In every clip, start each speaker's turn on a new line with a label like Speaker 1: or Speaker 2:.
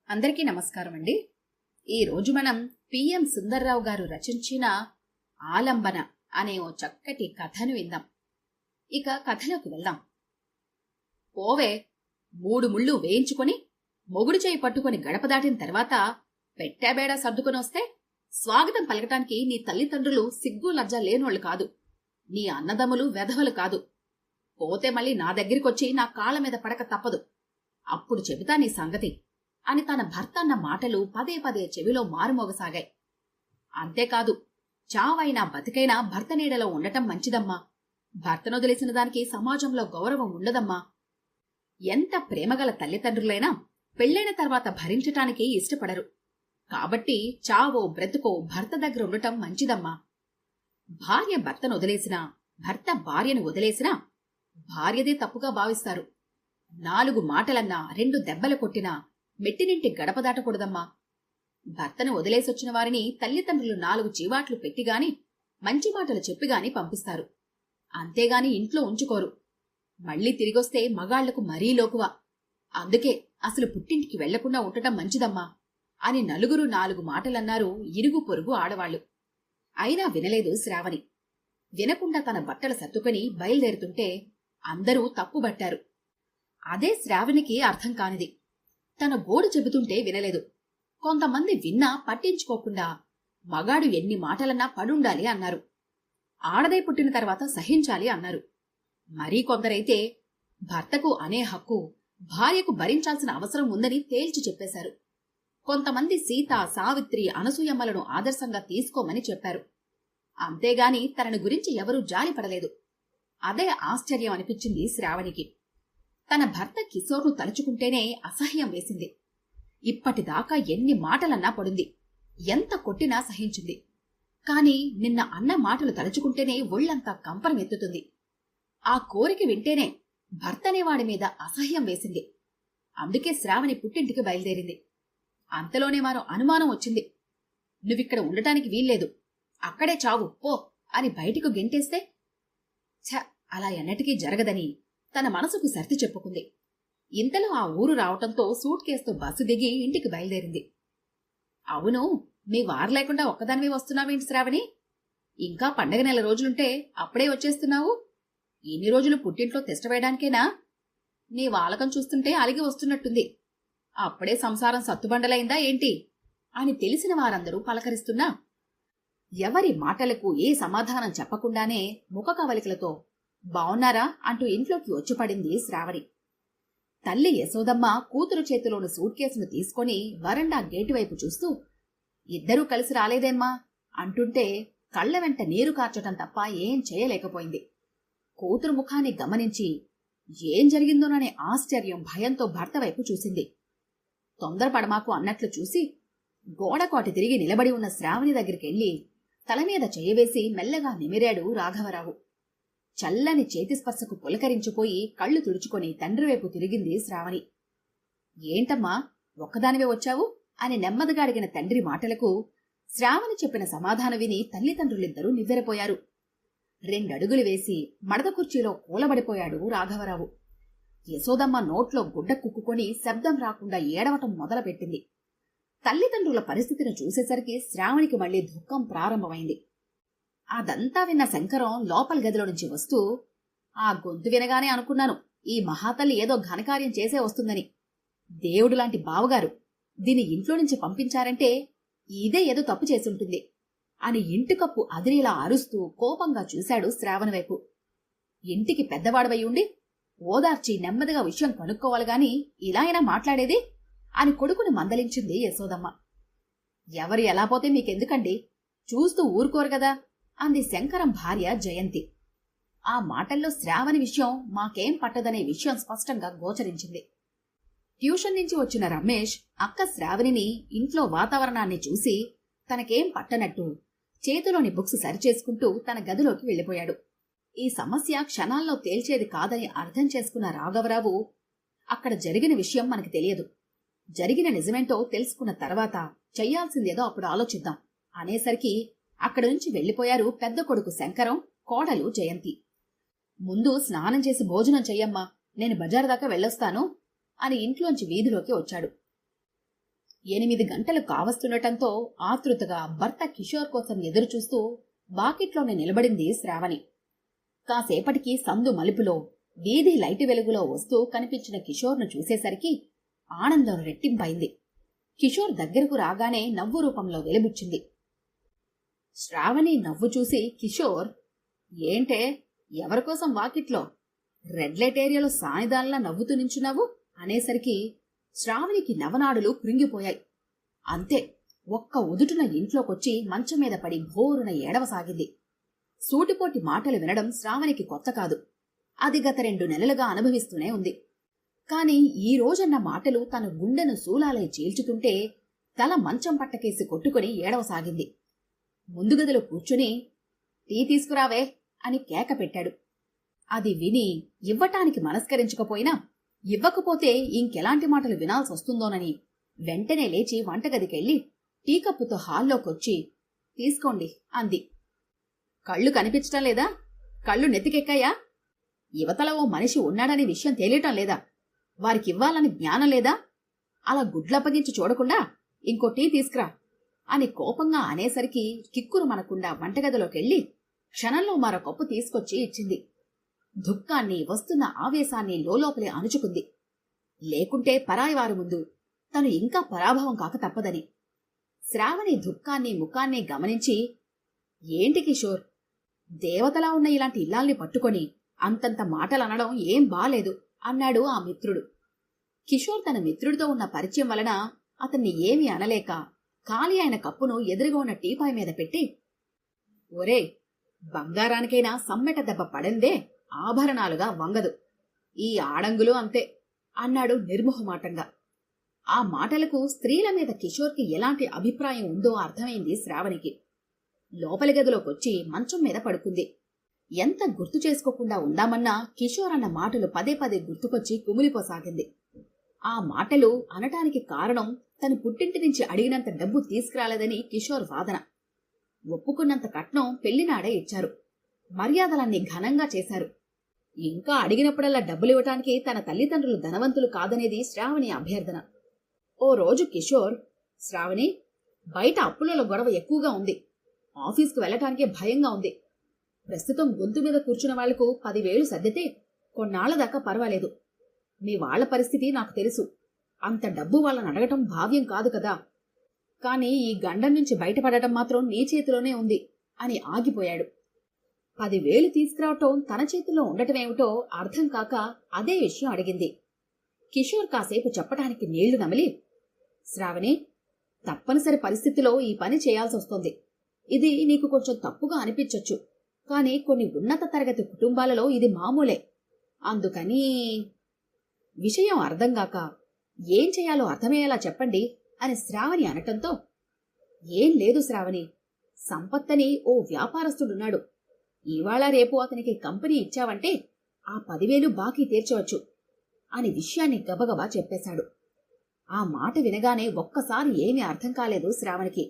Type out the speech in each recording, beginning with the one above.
Speaker 1: అందరికీ నమస్కారం అండి. ఈరోజు మనం పిఎం సుందర్రావు గారు రచించిన ఆలంబన అనే ఓ చక్కటి కథను విందాం. ఇక కథలోకి వెళ్దాం. పోవే, 3 ముళ్ళు వేయించుకొని మొగుడు చేయి పట్టుకొని గడప దాటిన తర్వాత పెట్టాబేడా సర్దుకొని వస్తే స్వాగతం పలకటానికి నీ తల్లిదండ్రులు సిగ్గు లజ్జ లేనోళ్లు కాదు, నీ అన్నదమ్ములు వెధవలు కాదు. పోతే మళ్ళీ నా దగ్గరికొచ్చి నా కాళ్ళ మీద పడక తప్పదు, అప్పుడు చెబుతా నీ సంగతి అని తన భర్త అన్న మాటలు పదే పదే చెవిలో మారుమోగసాగాయి. అంతేకాదు, చావైనా బతికైనా భర్త నీడలో ఉండటం మంచిదమ్మా, భర్తనొదిలేసిన దానికి సమాజంలో గౌరవం ఉండదమ్మా. ఎంత ప్రేమగల తల్లిదండ్రులైనా పెళ్లైన తర్వాత భరించటానికి ఇష్టపడరు. కాబట్టి చావో బ్రతుకో భర్త దగ్గర ఉండటం మంచిదమ్మా. భార్య భర్తను వదిలేసినా, భర్త భార్యను వదిలేసినా భార్యదే తప్పుగా భావిస్తారు. 4 మాటలన్నా 2 దెబ్బలు కొట్టినా మెట్టినింటి గడప దాటకూడదమ్మా. భర్తను వదిలేసొచ్చిన వారిని తల్లిదండ్రులు 4 చీవాట్లు పెట్టిగాని మంచి మాటలు చెప్పిగాని పంపిస్తారు. అంతేగాని ఇంట్లో ఉంచుకోరు. మళ్లీ తిరిగొస్తే మగాళ్లకు మరీ లోకువా. అందుకే అసలు పుట్టింటికి వెళ్లకుండా ఉండటం మంచిదమ్మా అని నలుగురు 4 మాటలన్నారు ఇరుగు పొరుగు ఆడవాళ్లు. అయినా వినలేదు శ్రావణి. వినకుండా తన బట్టలు సర్దుకొని బయలుదేరుతుంటే అందరూ తప్పుబట్టారు. అదే శ్రావణికి అర్థం కానిది. తన గోడు చెబుతుంటే వినలేదు. కొంతమంది విన్నా పట్టించుకోకుండా మగాడు ఎన్ని మాటలన్నా పడుండాలి అన్నారు. ఆడదై పుట్టిన తర్వాత సహించాలి అన్నారు. మరీ కొందరైతే భర్తకు అనే హక్కు భార్యకు భరించాల్సిన అవసరం ఉందని తేల్చి చెప్పేశారు. కొంతమంది సీత, సావిత్రి, అనసూయమ్మలను ఆదర్శంగా తీసుకోమని చెప్పారు. అంతేగాని తనను గురించి ఎవరూ జాలిపడలేదు. అదే ఆశ్చర్యం అనిపించింది శ్రావణికి. తన భర్త కిశోర్ను తలుచుకుంటేనే అసహ్యం వేసింది. ఇప్పటిదాకా ఎన్ని మాటలన్నా పడుంది, ఎంత కొట్టినా సహించింది. కాని నిన్న అన్న మాటలు తలుచుకుంటేనే ఒళ్లంతా కంపరం ఎత్తుతుంది. ఆ కోరిక వింటేనే భర్తనేవాడి మీద అసహ్యం వేసింది. అందుకే శ్రావణి పుట్టింటికి బయలుదేరింది. అంతలోనే మరో అనుమానం వచ్చింది. నువ్విక్కడ ఉండటానికి వీల్లేదు, అక్కడే చావు పో అని బయటికి గెంటేస్తే అలా ఎన్నటికీ జరగదని తన మనసుకు సర్ది చెప్పుకుంది. ఇంతలో ఆ ఊరు రావటంతో సూట్ కేసుతో బస్సు దిగి ఇంటికి బయలుదేరింది. అవును, మీ వారు లేకుండా ఒక్కదానివే వస్తున్నావేంటి శ్రావణి? ఇంకా పండగ నెల రోజులుంటే అప్పుడే వచ్చేస్తున్నావు? ఇన్ని రోజులు పుట్టింట్లో తిష్టవేయడానికేనా? నీ వాలకం చూస్తుంటే అలిగి వస్తున్నట్టుంది. అప్పుడే సంసారం సత్తుబండలైందా ఏంటి అని తెలిసిన వారందరూ పలకరిస్తున్నా ఎవరి మాటలకు ఏ సమాధానం చెప్పకుండానే ముఖ కవలికలతో బావున్నారా అంటూ ఇంట్లోకి వచ్చిపడింది శ్రావణి. తల్లి యశోదమ్మ కూతురు చేతిలోని సూట్ కేసును తీసుకుని వరండా గేటు వైపు చూస్తూ ఇద్దరూ కలిసి రాలేదేమ్మా అంటుంటే కళ్ల వెంట నీరు కార్చటం తప్ప ఏం చేయలేకపోయింది. కూతురు ముఖాన్ని గమనించి ఏం జరిగిందోననే ఆశ్చర్యం, భయంతో భర్త వైపు చూసింది. తొందరపడమాకు అన్నట్లు చూసి గోడకోటి తిరిగి నిలబడి ఉన్న శ్రావణి దగ్గరికెళ్లి తలమీద చేయవేసి మెల్లగా నిమిరాడు రాఘవరావు. చల్లని చేతిస్పర్శకు పులకరించిపోయి కళ్లు తుడుచుకొని తండ్రి వైపు తిరిగింది శ్రావణి. ఏంటమ్మా ఒక్కదానివే వచ్చావు అని నెమ్మదిగా అడిగిన తండ్రి మాటలకు శ్రావణి చెప్పిన సమాధానం విని తల్లిదండ్రులిద్దరూ నివ్వెరపోయారు. 2 అడుగులు వేసి మడత కుర్చీలో కూలబడిపోయాడు రాఘవరావు. యశోదమ్మ నోట్లో గుడ్డ కుక్కుకొని శబ్దం రాకుండా ఏడవటం మొదలుపెట్టింది. తల్లిదండ్రుల పరిస్థితిని చూసేసరికి శ్రావణికి మళ్లీ దుఃఖం ప్రారంభమైంది. అదంతా విన్న శంకరం లోపల గదిలో నుంచి వస్తూ, ఆ గొంతు వినగానే అనుకున్నాను ఈ మహాతల్లి ఏదో ఘనకార్యం చేసే వస్తుందని. దేవుడు లాంటి బావగారు దీని ఇంట్లో నుంచి పంపించారంటే ఇదే ఏదో తప్పు చేసుంటుంది అని ఇంటికప్పు అదిరిలా అరుస్తూ కోపంగా చూశాడు శ్రావణి వైపు. ఇంటికి పెద్దవాడవై ఉండి ఓదార్చి నెమ్మదిగా విషయం కనుక్కోవాలిగాని ఇలా అయినా మాట్లాడేది అని కొడుకుని మందలించింది యశోదమ్మ. ఎవరు ఎలా పోతే మీకెందుకండి, చూస్తూ ఊరుకోరు గదా అంది శంకరం భార్య జయంతి. ఆ మాటల్లో శ్రావణి విషయం మాకేం పట్టదనే విషయం స్పష్టంగా గోచరించింది. ట్యూషన్ నుంచి వచ్చిన రమేష్ అక్క శ్రావణిని ఇంట్లో వాతావరణాన్ని చూసి తనకేం పట్టనట్టు చేతిలోని బుక్స్ సరిచేసుకుంటూ తన గదిలోకి వెళ్లిపోయాడు. ఈ సమస్య క్షణాల్లో తేల్చేది కాదని అర్థం చేసుకున్న రాఘవరావు అక్కడ జరిగిన విషయం మనకి తెలియదు, జరిగిన నిజమేంటో తెలుసుకున్న తర్వాత చెయ్యాల్సిందేదో అప్పుడు ఆలోచిద్దాం అనేసరికి అక్కడి నుంచి వెళ్లిపోయారు పెద్ద కొడుకు శంకరం, కోడలు జయంతి. ముందు స్నానం చేసి భోజనం చెయ్యమ్మా, నేను బజారు దాకా వెళ్ళొస్తాను అని ఇంట్లోంచి వీధిలోకి వచ్చాడు. 8 గంటలు కావస్తుండటంతో ఆతృతగా భర్త కిషోర్ కోసం ఎదురుచూస్తూ వాకిట్లోనే నిలబడింది శ్రావణి. కాసేపటికి సందు మలుపులో వీధి లైటు వెలుగులో వస్తూ కనిపించిన కిషోర్ను చూసేసరికి ఆనందం రెట్టింపైంది. కిషోర్ దగ్గరకు రాగానే నవ్వు రూపంలో వెలుబుచ్చింది. శ్రావణి నవ్వు చూసి కిషోర్, ఏంటే ఎవరికోసం వాకిట్లో రెడ్ లైట్ ఏరియాలో సానిదాల్లా నవ్వుతూ నించున్నావు అనేసరికి శ్రావణికి నవనాడులు కృంగిపోయాయి. అంతే, ఒక్క ఉదుటున ఇంట్లోకొచ్చి మంచం మీద పడి భోరున ఏడవసాగింది. సూటిపోటి మాటలు వినడం శ్రావణికి కొత్త కాదు. అది గత 2 నెలలుగా అనుభవిస్తూనే ఉంది. కాని ఈ రోజన్న మాటలు తన గుండెను శూలాలై చీల్చుతుంటే తల మంచం పట్టకేసి కొట్టుకుని ఏడవసాగింది. ముందు గదిలో కూర్చుని, టీ తీసుకురావే అని కేక పెట్టాడు. అది విని ఇవ్వటానికి మనస్కరించకపోయినా, ఇవ్వకపోతే ఇంకెలాంటి మాటలు వినాల్సొస్తుందోనని వెంటనే లేచి వంటగదికెళ్లి టీ కప్పుతో హాల్లోకొచ్చి, తీసుకోండి అంది. కళ్ళు కనిపించటం లేదా? కళ్ళు నెత్తికెక్కాయా? యువతల ఓ మనిషి ఉన్నాడనే విషయం తేలియటం లేదా? వారికివ్వాలని జ్ఞానం లేదా? అలా గుడ్లప్పగించి చూడకుండా ఇంకో టీ తీసుకురా అని కోపంగా అనేసరికి కిక్కురు మనకుండా వంటగదిలోకెళ్లి క్షణంలో మరో కప్పు తీసుకొచ్చి ఇచ్చింది. దుఃఖాన్ని, వస్తున్న ఆవేశాన్ని లోపలే అణుచుకుంది. లేకుంటే పరాయివారి ముందు తను ఇంకా పరాభవం కాక తప్పదని. శ్రావణి దుఃఖాన్ని, ముఖాన్ని గమనించి, ఏంటి కిషోర్, దేవతలా ఉన్న ఇలాంటి ఇల్లాల్ని పట్టుకొని అంతంత మాటలనడం ఏం బాలేదు అన్నాడు ఆ మిత్రుడు. కిషోర్ తన మిత్రుడితో ఉన్న పరిచయం వలన అతన్ని ఏమీ అనలేక ఖాళీ అయిన కప్పును ఎదురుగా ఉన్న టీపాయ్ మీద పెట్టి, ఒరే, బంగారానికైనా సమ్మెట దెబ్బ పడిందే ఆభరణాలుగా వంగదు, ఈ ఆడంగులు అంతే అన్నాడు నిర్మోహమాటంగా. ఆ మాటలకు స్త్రీల మీద కిషోర్కి ఎలాంటి అభిప్రాయం ఉందో అర్థమైంది శ్రావణికి. లోపలి గదిలోకొచ్చి మంచం మీద పడుకుంది. ఎంత గుర్తు చేసుకోకుండా ఉందామన్నా కిషోర్ అన్న మాటలు పదే పదే గుర్తుకొచ్చి కుమిలిపోసాగింది. ఆ మాటలు అనటానికి కారణం తను పుట్టింటి నుంచి అడిగినంత డబ్బు తీసుకురాలేదని కిషోర్ వాదన. ఒప్పుకున్నంత కట్నం పెళ్లినాడే ఇచ్చారు. మర్యాదలన్నీ ఘనంగా చేశారు. ఇంకా అడిగినప్పుడల్లా డబ్బులివ్వటానికి తన తల్లిదండ్రులు ధనవంతులు కాదనేది శ్రావణి అభ్యర్థన. ఓ రోజు కిషోర్, శ్రావణి, బయట అప్పులలో గొడవ ఎక్కువగా ఉంది, ఆఫీస్కు వెళ్లటానికే భయంగా ఉంది. ప్రస్తుతం గొంతు మీద కూర్చున్న వాళ్లకు 10,000 సర్దితే కొన్నాళ్ల దాకా పర్వాలేదు. మీ వాళ్ల పరిస్థితి నాకు తెలుసు. అంత డబ్బు వాళ్ళని అడగటం భావ్యం కాదు కదా. కాని ఈ గండం నుంచి బయటపడటం మాత్రం నీ చేతిలోనే ఉంది అని ఆగిపోయాడు. 10,000 తీసుకురావటం తన చేతిలో ఉండటమేమిటో అర్థం కాక అదే విషయం అడిగింది. కిషోర్ కాసేపు చెప్పటానికి నీళ్లు నమిలి, శ్రావణి, తప్పనిసరి పరిస్థితిలో ఈ పని చేయాల్సొస్తోంది. ఇది నీకు కొంచెం తప్పుగా అనిపించొచ్చు, కాని కొన్ని ఉన్నత తరగతి కుటుంబాలలో ఇది మామూలే. అందుకని విషయం అర్థంగాక ఏం చేయాలో అర్థమయ్యేలా చెప్పండి అని శ్రావణి అనటంతో, ఏం లేదు శ్రావణి, సంపత్తని ఓ వ్యాపారస్తుడున్నాడు. ఇవాళ రేపు అతనికి కంపెనీ ఇచ్చావంటే ఆ 10,000 బాకీ తీర్చవచ్చు అని విషయాన్ని గబగబా చెప్పేశాడు. ఆ మాట వినగానే ఒక్కసారి ఏమీ అర్థం కాలేదు శ్రావణికి.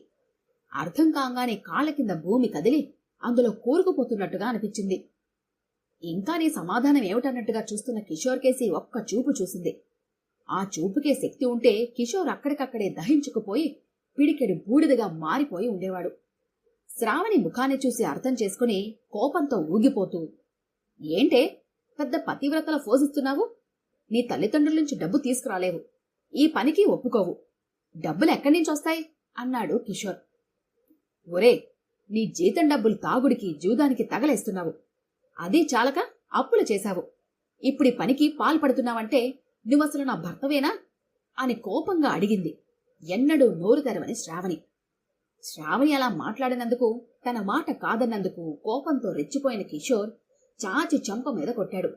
Speaker 1: అర్థం కాగానే కాళ్ల కింద భూమి కదిలి అందులో కూరుకుపోతున్నట్టుగా అనిపించింది. ఇంకా నీ సమాధానం ఏమిటన్నట్టుగా చూస్తున్న కిషోర్ కేసి ఒక్క చూపు చూసింది. ఆ చూపుకే శక్తి ఉంటే కిషోర్ అక్కడికక్కడే దహించుకుపోయి పిడికెడు బూడిదగా మారిపోయి ఉండేవాడు. శ్రావణి ముఖాన్ని చూసి అర్థం చేసుకుని కోపంతో ఊగిపోతూ, ఏంటే పెద్ద పతివ్రతల ఫోజిస్తున్నావు? నీ తల్లిదండ్రుల నుంచి డబ్బు తీసుకురాలేవు, ఈ పనికి ఒప్పుకోవు, డబ్బులు ఎక్కడి నుంచి వస్తాయి అన్నాడు కిషోర్. ఒరే, నీ జీతం డబ్బులు తాగుడికి, జూదానికి తగలేస్తున్నావు. అదీ చాలక అప్పులు చేశావు. ఇప్పుడీ పనికి పాల్పడుతున్నావంటే నువ్వసలు నా భర్తవేనా అని కోపంగా అడిగింది. ఎన్నడూ నోరు తెరవని శ్రావణి. శ్రావణి అలా మాట్లాడినందుకు, తన మాట కాదన్నందుకు కోపంతో రెచ్చిపోయిన కిషోర్ చాచి చెంప మీద కొట్టాడు.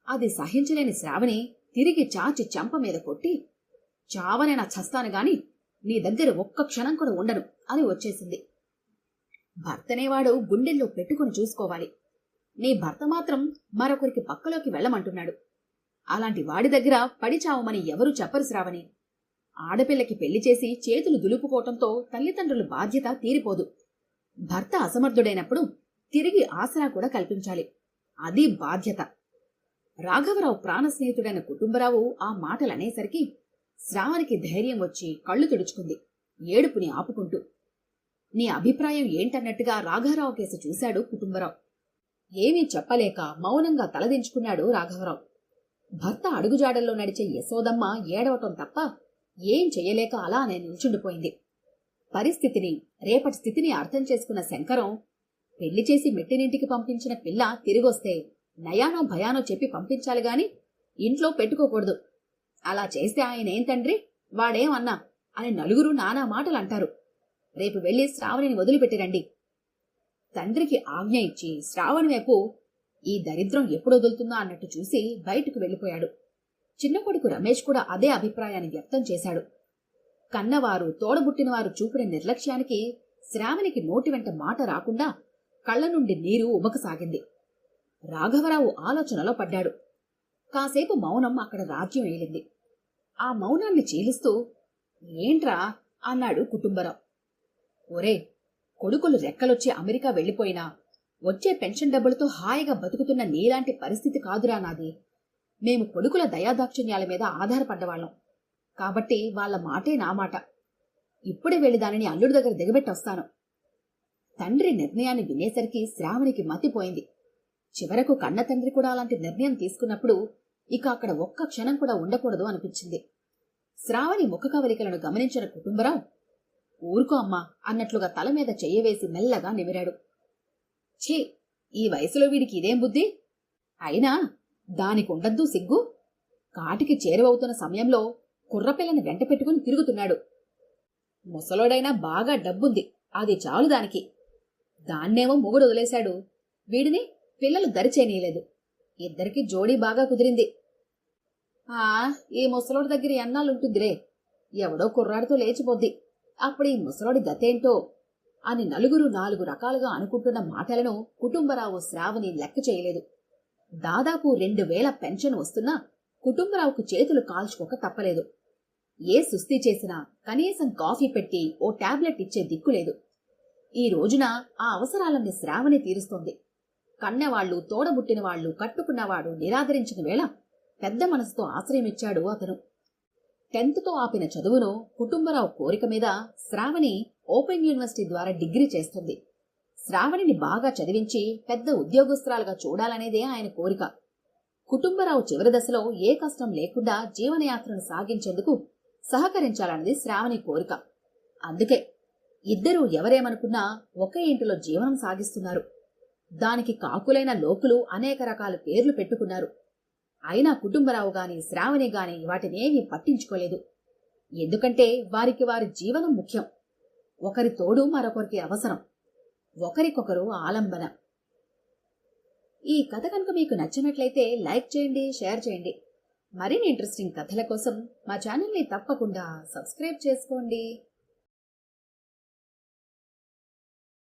Speaker 1: అది సహించలేని శ్రావణి తిరిగి చాచి చెంప మీద కొట్టి, చావనైనా చస్తాను గాని నీ దగ్గర ఒక్క క్షణం కూడా ఉండను అని వచ్చేసింది. భర్తనేవాడు గుండెల్లో పెట్టుకుని చూసుకోవాలి. నీ భర్త మాత్రం మరొకరికి పక్కలోకి వెళ్లమంటున్నాడు. అలాంటి వాడి దగ్గర పడిచావమని ఎవరూ చెప్పరు శ్రావణి. ఆడపిల్లకి పెళ్లి చేసి చేతులు దులుపుకోవటంతో తల్లిదండ్రుల బాధ్యత తీరిపోదు. భర్త అసమర్థుడైనప్పుడు తిరిగి ఆసరా కూడా కల్పించాలి. అది బాధ్యత. రాఘవరావు ప్రాణ స్నేహితుడైన కుటుంబరావు ఆ మాటలనేసరికి శ్రావణికి ధైర్యం వచ్చి కళ్ళు తుడుచుకుంది, ఏడుపుని ఆపుకుంటూ. నీ అభిప్రాయం ఏంటన్నట్టుగా రాఘవరావు కేసు చూశాడు కుటుంబరావు. ఏమీ చెప్పలేక మౌనంగా తలదించుకున్నాడు రాఘవరావు. భర్త అడుగుజాడల్లో నడిచే యశోదమ్మ ఏడవటం తప్ప ఏం చెయ్యలేక అలానే నిల్చుండిపోయింది. పరిస్థితిని, రేపటి స్థితిని అర్థం చేసుకున్న శంకరం, పెళ్లి చేసి మెట్టినింటికి పంపించిన పిల్ల తిరిగొస్తే నయానో భయానో చెప్పి పంపించాలి గాని ఇంట్లో పెట్టుకోకూడదు. అలా చేస్తే ఆయనేం తండ్రి, వాడేమన్నా అని నలుగురు నానా మాటలు అంటారు. రేపు వెళ్లి శ్రావణిని వదిలిపెట్టిరండి. తండ్రికి ఆజ్ఞ ఇచ్చి శ్రావణి వైపు ఈ దరిద్రం ఎప్పుడు వదులుతుందో అన్నట్టు చూసి బయటకు వెళ్లిపోయాడు. చిన్న కొడుకు రమేష్ కూడా అదే అభిప్రాయాన్ని వ్యక్తం చేశాడు. కన్నవారు, తోడబుట్టినవారు చూపిన నిర్లక్ష్యానికి శ్రావణికి నోటి వెంట మాట రాకుండా కళ్ల నుండి నీరు ఉబకసాగింది. రాఘవరావు ఆలోచనలో పడ్డాడు. కాసేపు మౌనం అక్కడ రాజ్యం ఏలింది. ఆ మౌనాన్ని చీలుస్తూ, ఏంట్రా అన్నాడు కుటుంబరావు. ఒరే, కొడుకులు రెక్కలొచ్చి అమెరికా వెళ్లిపోయినా వచ్చే పెన్షన్ డబ్బులతో హాయిగా బతుకుతున్న నీలాంటి పరిస్థితి కాదురా నాది. మేము కొడుకుల దయాదాక్షిణ్యాల మీద ఆధారపడ్డవాళ్లం కాబట్టి వాళ్ల మాటే నా మాట. ఇప్పుడే వెళ్లి దానిని అల్లుడి దగ్గర దిగబెట్టొస్తాను. తండ్రి నిర్ణయాన్ని వినేసరికి శ్రావణికి మతిపోయింది. చివరకు కన్న తండ్రి కూడా అలాంటి నిర్ణయం తీసుకున్నప్పుడు ఇక అక్కడ ఒక్క క్షణం కూడా ఉండకూడదు అనిపించింది. శ్రావణి ముఖ కవలికలను గమనించిన కుటుంబరావు, ఊరుకో అమ్మా అన్నట్లుగా తల మీద చెయ్యవేసి మెల్లగా నిమిరాడు. ఛీ, ఈ వయసులో వీడికి ఇదేం బుద్ధి? అయినా దానికుండద్దు సిగ్గు. కాటికి చేరువవుతున్న సమయంలో కుర్రపిల్లని వెంట పెట్టుకుని తిరుగుతున్నాడు. ముసలోడైనా బాగా డబ్బుంది, అది చాలు దానికి. దాన్నేమో మొగుడు వదిలేశాడు, వీడిని పిల్లలు దరిచేనీయలేదు. ఇద్దరికి జోడీ బాగా కుదిరింది. ఈ ముసలోడి దగ్గర ఎన్నాళ్ళుంటుందిరే, ఎవడో కుర్రాడితో లేచిపోద్ది, అప్పుడు ఈ ముసలోడి గతేంటో అని నలుగురు నాలుగు రకాలుగా అనుకుంటున్న మాటలను కుటుంబరావు శ్రావణి లెక్క చేయలేదు. దాదాపు 2000 పెన్షన్ వస్తున్నా కుటుంబరావుకు చేతులు కాల్చుకోక తప్పలేదు. ఏ సుస్థి చేసినా కనీసం కాఫీ పెట్టి ఓ టాబ్లెట్ ఇచ్చే దిక్కులేదు. ఈ రోజున ఆ అవసరాలన్నీ శ్రావణి తీరుస్తోంది. కన్నెవాళ్లు, తోడబుట్టినవాళ్లు, కట్టుకున్నవాడు నిరాదరించిన వేళ పెద్ద మనసుతో ఆశ్రయమిచ్చాడు అతను. 10th ఆపిన చదువును కుటుంబరావు కోరిక మీద శ్రావణి ఓపెన్ యూనివర్సిటీ ద్వారా డిగ్రీ చేస్తుంది. శ్రావణిని బాగా చదివించి పెద్ద ఉద్యోగస్తురాలుగా చూడాలనేదే ఆయన కోరిక. కుటుంబరావు చివరి దశలో ఏ కష్టం లేకుండా జీవనయాత్రను సాగించేందుకు సహకరించాలన్నది శ్రావణి కోరిక. అందుకే ఇద్దరూ ఎవరేమనుకున్నా ఒకే ఇంటిలో జీవనం సాగిస్తున్నారు. దానికి కాకులైన లోకులు అనేక రకాల పేర్లు పెట్టుకున్నారు. అయినా కుటుంబరావు గాని శ్రావణి గాని వాటినేమీ పట్టించుకోలేదు. ఎందుకంటే వారికి వారి జీవనం ముఖ్యం. ఒకరి తోడు మరొకరికి అవసరం, ఒకరికొకరు ఆలంబన. ఈ కథ కనుక మీకు నచ్చినట్లయితే లైక్ చేయండి, షేర్ చేయండి. మరిన్ని ఇంట్రెస్టింగ్ కథల కోసం మా ఛానల్ని తప్పకుండా సబ్స్క్రైబ్ చేసుకోండి.